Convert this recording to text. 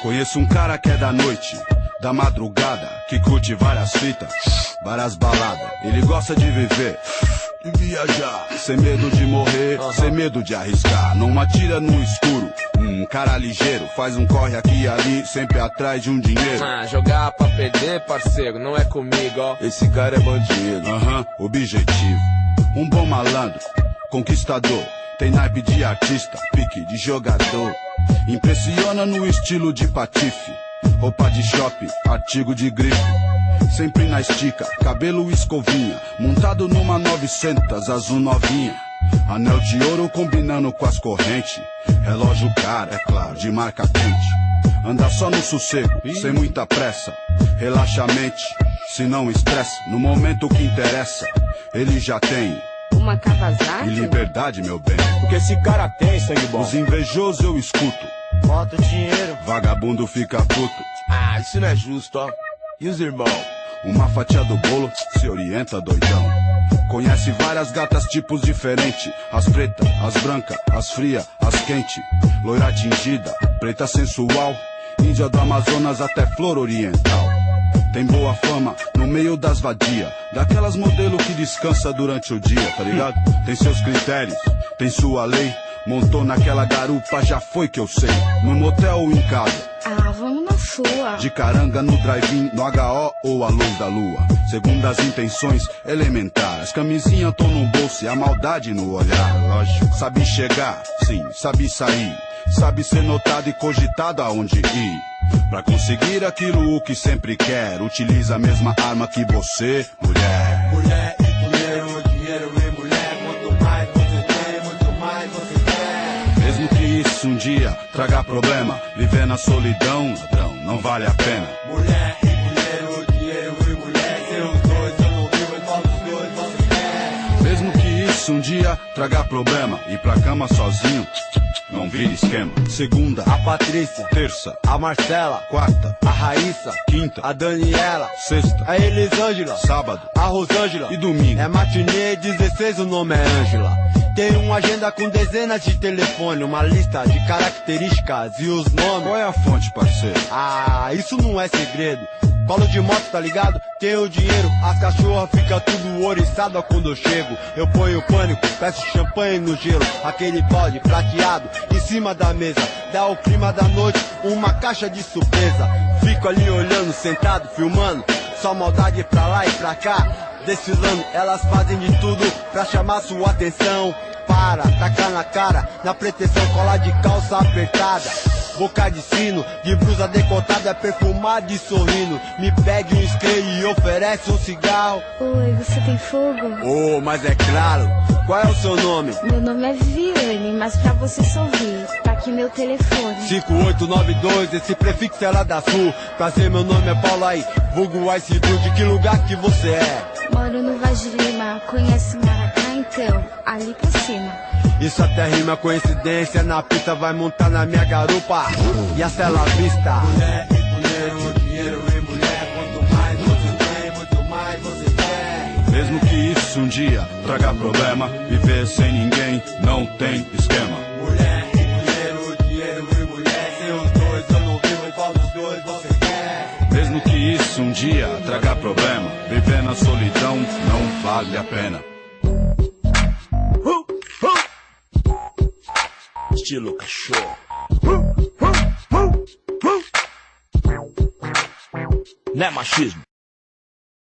Conheço um cara que é da noite, da madrugada, que curte várias fitas, várias baladas. Ele gosta de viver, de viajar, sem medo de morrer, sem medo de arriscar. Não atira no escuro, um cara ligeiro, faz um corre aqui e ali, sempre atrás de um dinheiro. Jogar pra perder, parceiro, não é comigo, ó. Esse cara é bandido, objetivo. Um bom malandro, conquistador, tem naipe de artista, pique de jogador. Impressiona no estilo de patife, roupa de shopping, artigo de grife. Sempre na estica, cabelo escovinha, montado numa 900 azul novinha. Anel de ouro combinando com as correntes, relógio caro, é claro, de marca quente. Anda só no sossego, sem muita pressa, relaxa a mente, se não estressa. No momento que interessa, ele já tem uma Kawasaki? E liberdade, meu bem. O que esse cara tem, sangue bom? Os invejosos eu escuto, bota o dinheiro, vagabundo fica puto. Isso não é justo, ó. E os irmãos? Uma fatia do bolo, se orienta, doidão. Conhece várias gatas, tipos diferentes. As pretas, as brancas, as frias, as quentes. Loira tingida, preta sensual. Índia do Amazonas até flor oriental. Tem boa fama no meio das vadias, daquelas modelo que descansa durante o dia, tá ligado? Tem seus critérios, tem sua lei. Montou naquela garupa, já foi que eu sei. No motel ou em casa? Vamos na sua. De caranga no drive-in, no HO ou a luz da lua. Segundo as intenções elementares, camisinha tô no bolso e a maldade no olhar. Lógico. Sabe chegar, sim, sabe sair. Sabe ser notado e cogitado aonde ir. Pra conseguir aquilo o que sempre quer, utiliza a mesma arma que você, mulher. Mulher e dinheiro, dinheiro e mulher. Quanto mais você tem, muito mais você quer. Mesmo que isso um dia traga problema, viver na solidão, ladrão, não vale a pena. Mulher e dinheiro, dinheiro e mulher. Seus dois eu não vivo, qual dos dois você quer. Mesmo que isso um dia traga problema, ir pra cama sozinho não vira esquema. Segunda, a Patrícia. Terça, a Marcela. Quarta, a Raíssa. Quinta, a Daniela. Sexta, a Elisângela. Sábado, a Rosângela. E domingo. É matinê 16, o nome é Ângela. Tem uma agenda com dezenas de telefone, uma lista de características e os nomes. Qual é a fonte, parceiro? Isso não é segredo. Colo de moto, tá ligado? Tenho dinheiro, as cachorras ficam tudo oriçada quando eu chego. Eu ponho pânico, peço champanhe no gelo, aquele balde prateado em cima da mesa. Dá o clima da noite, uma caixa de surpresa. Fico ali olhando, sentado, filmando, só maldade pra lá e pra cá. Desfilando, elas fazem de tudo pra chamar sua atenção. Para, tacar na cara, na pretensão, colar de calça apertada. Boca de sino, de blusa decotada, perfumada e sorrindo. Me pede um spray e oferece um cigarro. Oi, você tem fogo? Mas é claro. Qual é o seu nome? Meu nome é Viviane, mas pra você só ouvir, tá aqui meu telefone. 5892, esse prefixo é lá da Sul. Prazer, meu nome é Paulo aí, vulgo Ice Blue. De que lugar que você é? Moro no Vaz de Lima, conhece Maracá então? Ali pra cima. Isso até rima coincidência, na pista vai montar na minha garupa. E a cela vista. Mulher e dinheiro, dinheiro e mulher. Quanto mais você tem, muito mais você quer. Mesmo que isso um dia traga problema, viver sem ninguém não tem esquema. Mulher e dinheiro, dinheiro e mulher. Seus dois eu não vivo, qual dos dois você quer. Mesmo que isso um dia traga problema, viver na solidão não vale a pena. Estilo cachorro. Não é machismo.